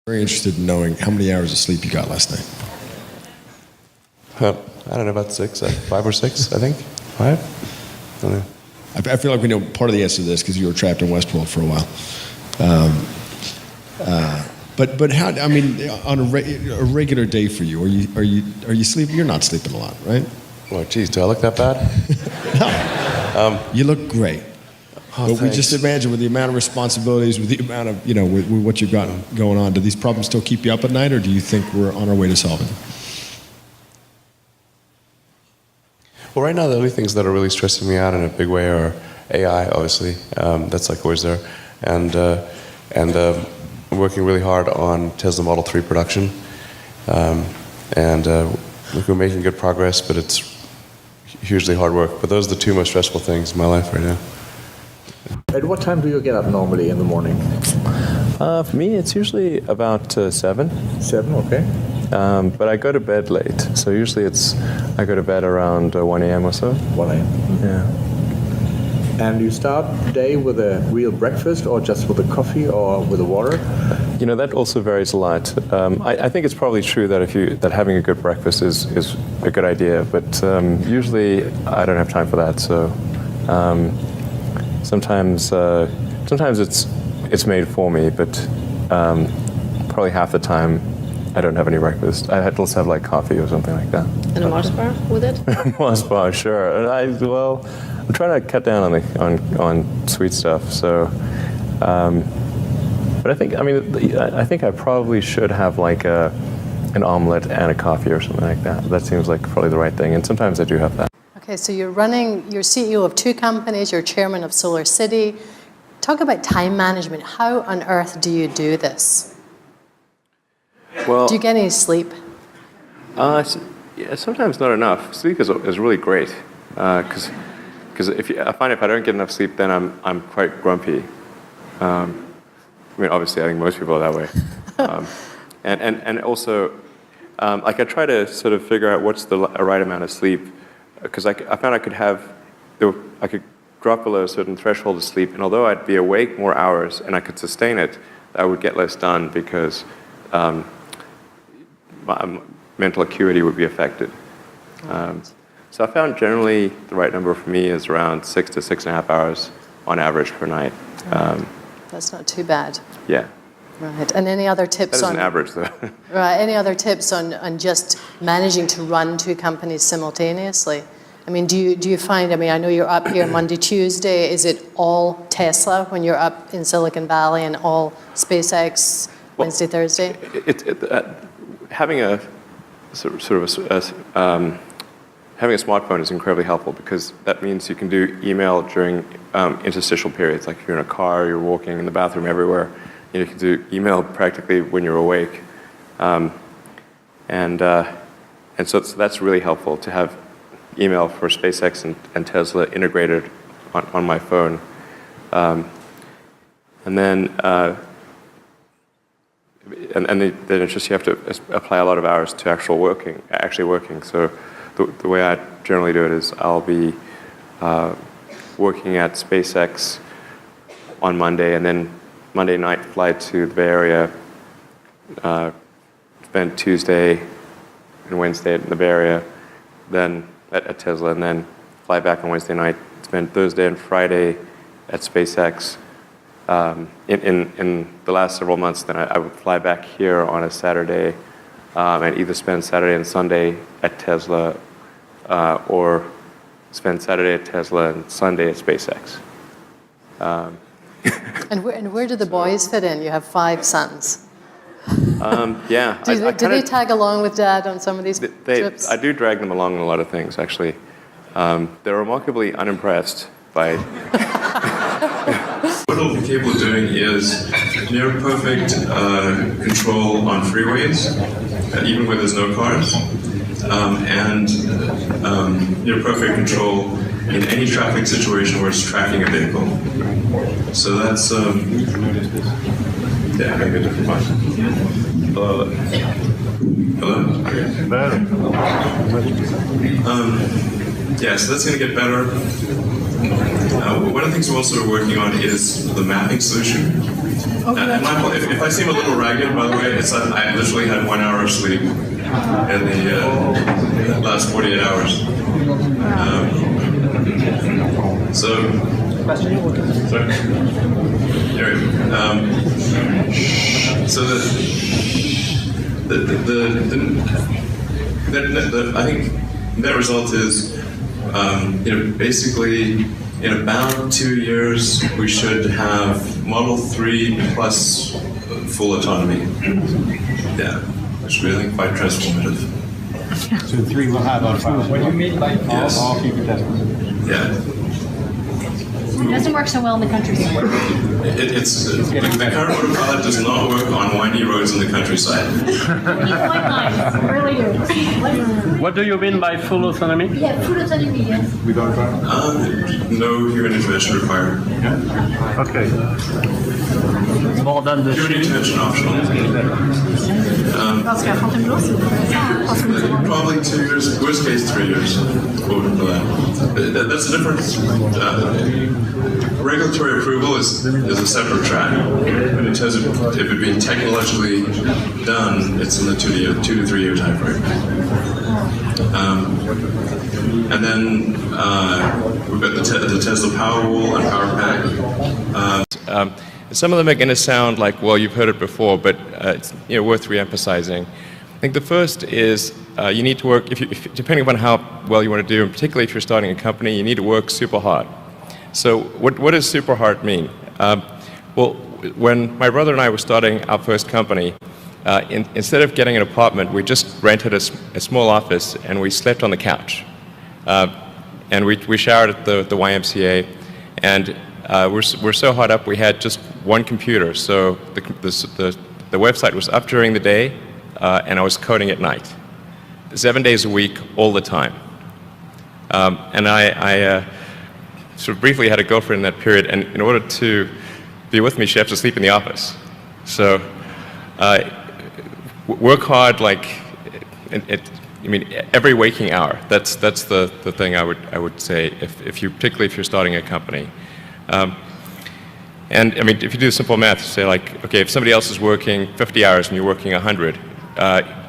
Very interested in knowing how many hours of sleep you got last night. I don't know, about 5 or 6, I think. 5? I don't know. I feel like we know part of the answer to this because you were trapped in Westworld for a while. But how? I mean, on a regular day for you, are you sleeping? You're not sleeping a lot, right? Oh, geez, do I look that bad? No. You look great. Oh, but we just imagine with the amount of responsibilities, with the amount of, with what you've got going on, do these problems still keep you up at night, or do you think we're on our way to solving them? Well, right now the only things that are really stressing me out in a big way are AI, obviously. That's like always there. And I'm working really hard on Tesla Model 3 production. We're making good progress, but it's hugely hard work. But those are the two most stressful things in my life right now. At what time do you get up normally in the morning? For me, it's usually about 7. 7, okay. But I go to bed late, so usually I go to bed around 1 a.m. or so. 1 a.m. Yeah. And you start the day with a real breakfast, or just with a coffee, or with a water? That also varies a lot. I think it's probably true that having a good breakfast is a good idea, but usually I don't have time for that. So sometimes it's made for me, but probably half the time I don't have any breakfast. I had to also have like coffee or something like that. And a Mars bar with it? Mars bar, sure. I'm trying to cut down on sweet stuff. So, but I think I probably should have like an omelet and a coffee or something like that. That seems like probably the right thing. And sometimes I do have that. Okay, so you're CEO of 2 companies. You're chairman of Solar City. Talk about time management. How on earth do you do this? Well, do you get any sleep? Yeah, sometimes not enough. Sleep is really great because I find if I don't get enough sleep, then I'm quite grumpy. Obviously, I think most people are that way. And also, I try to sort of figure out what's the right amount of sleep, because I found I could drop below a certain threshold of sleep, and although I'd be awake more hours and I could sustain it, I would get less done because my mental acuity would be affected. So I found generally the right number for me is around 6 to 6.5 hours on average per night. That's not too bad. Yeah. Right. And any other tips on... That is an average, though. Right. Any other tips on just managing to run 2 companies simultaneously? I mean, do you find, I know you're up here Monday, Tuesday. Is it all Tesla when you're up in Silicon Valley, and all SpaceX Wednesday, Thursday? Having a having a smartphone is incredibly helpful, because that means you can do email during interstitial periods, like if you're in a car, you're walking, in the bathroom, everywhere. You can do email practically when you're awake, and so that's really helpful to have email for SpaceX and Tesla integrated on my phone, and then. And then it's just you have to apply a lot of hours to actually working. So the way I generally do it is I'll be working at SpaceX on Monday, and then Monday night fly to the Bay Area, spend Tuesday and Wednesday in the Bay Area, then at Tesla, and then fly back on Wednesday night, spend Thursday and Friday at SpaceX. In the last several months, then I would fly back here on a Saturday and either spend Saturday and Sunday at Tesla or spend Saturday at Tesla and Sunday at SpaceX. And where do the boys fit in? You have 5 sons. Yeah. Do they tag along with Dad on some of these trips? I do drag them along in a lot of things, actually. They're remarkably unimpressed by... What it'll be capable of doing is near perfect control on freeways, even where there's no cars, and near perfect control in any traffic situation where it's tracking a vehicle. So that's, yeah, maybe a different question. Hello? Yeah, so that's going to get better. One of the things we're also working on is the mapping solution. And if I seem a little ragged, by the way, it's that I literally had 1 hour of sleep in the last 48 hours. Sorry. Anyway, so I think net result is, basically in about 2 years we should have Model 3 plus full autonomy. Yeah, it's really quite transformative. So 3 will have autopilot. What do you mean by Yes. all future Teslas? Yeah. It doesn't work so well in the countryside. The current autopilot does not work on windy roads in the countryside. White lines, really do. What do you mean by full autonomy? Yeah, full autonomy, yes. With autopilot? No human intervention required. Okay. More than the Human intervention optional. Probably 2 years, worst case 3 years. For that. That's the difference. Regulatory approval is a separate track. But in terms of if it being technologically done, it's in the 2 to 3 year time frame. And then we've got the Tesla Powerwall and Power Pack. Some of them are going to sound like, well, you've heard it before, but it's worth re-emphasizing. I think the first is you need to work, depending upon how well you want to do, and particularly if you're starting a company, you need to work super hard. So what does super hard mean? Well, when my brother and I were starting our first company, instead of getting an apartment, we just rented a small office and we slept on the couch. And we showered at the YMCA, and we're so hot up we had just one computer. So the website was up during the day, and I was coding at night, 7 days a week, all the time. And I sort of briefly had a girlfriend in that period, and in order to be with me, she had to sleep in the office. So work hard, like every waking hour. That's the thing I would say particularly if you're starting a company. And if you do simple math, say like, okay, if somebody else is working 50 hours and you're working 100,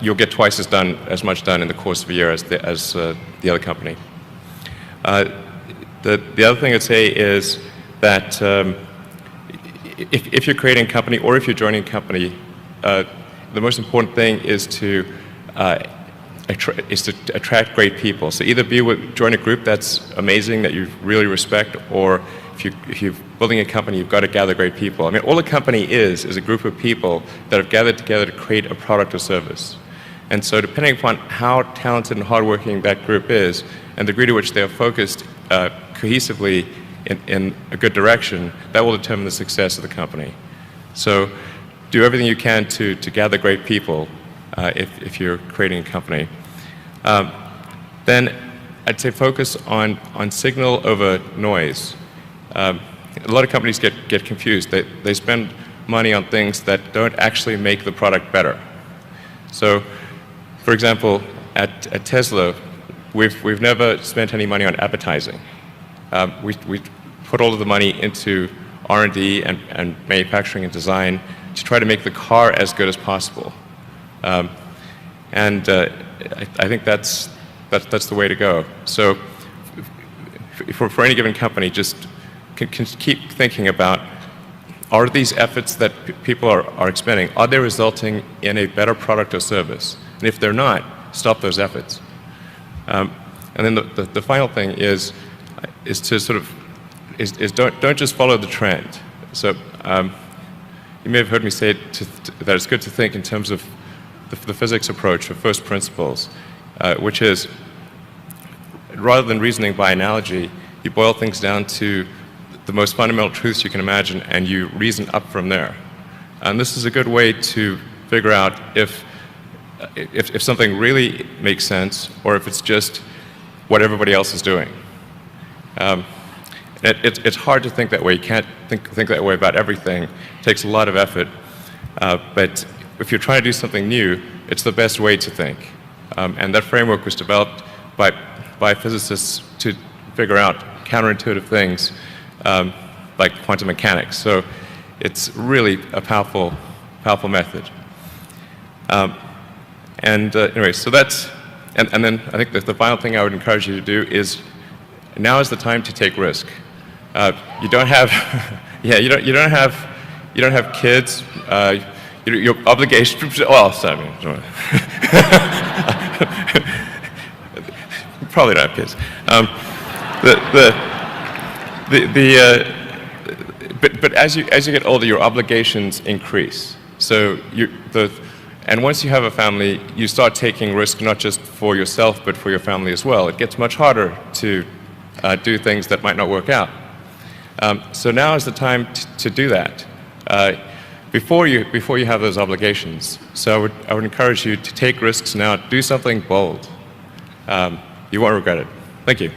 you'll get twice as much done in the course of a year as the other company. The other thing I'd say is that if you're creating a company or if you're joining a company, the most important thing is to attract great people. So either join a group that's amazing, that you really respect, or if you're building a company, you've got to gather great people. All a company is a group of people that have gathered together to create a product or service. And so depending upon how talented and hardworking that group is, and the degree to which they are focused cohesively in a good direction, that will determine the success of the company. So do everything you can to gather great people if you're creating a company. Then I'd say focus on signal over noise. A lot of companies get confused. They spend money on things that don't actually make the product better. So, for example, at Tesla, we've never spent any money on advertising. We put all of the money into R&D and manufacturing and design to try to make the car as good as possible. I think that's the way to go. So, for any given company, just can keep thinking about, are these efforts that people are expending, are they resulting in a better product or service? And if they're not, stop those efforts. And then the final thing is to sort of don't just follow the trend. So you may have heard me say that it's good to think in terms of the physics approach of first principles, which is rather than reasoning by analogy, you boil things down to the most fundamental truths you can imagine, and you reason up from there. And this is a good way to figure out if something really makes sense, or if it's just what everybody else is doing. It's hard to think that way. You can't think that way about everything. It takes a lot of effort. But if you're trying to do something new, it's the best way to think. And that framework was developed by physicists to figure out counterintuitive things like quantum mechanics. So it's really a powerful method. Anyway, so that's, and then I think that the final thing I would encourage you to do is, now is the time to take risk. You don't have, yeah, you don't have kids. Your obligation. Well, sorry, probably don't have kids. But as you get older, your obligations increase. So and once you have a family, you start taking risk not just for yourself, but for your family as well. It gets much harder to do things that might not work out. So now is the time to do that before you have those obligations. So I would encourage you to take risks now. Do something bold. You won't regret it. Thank you.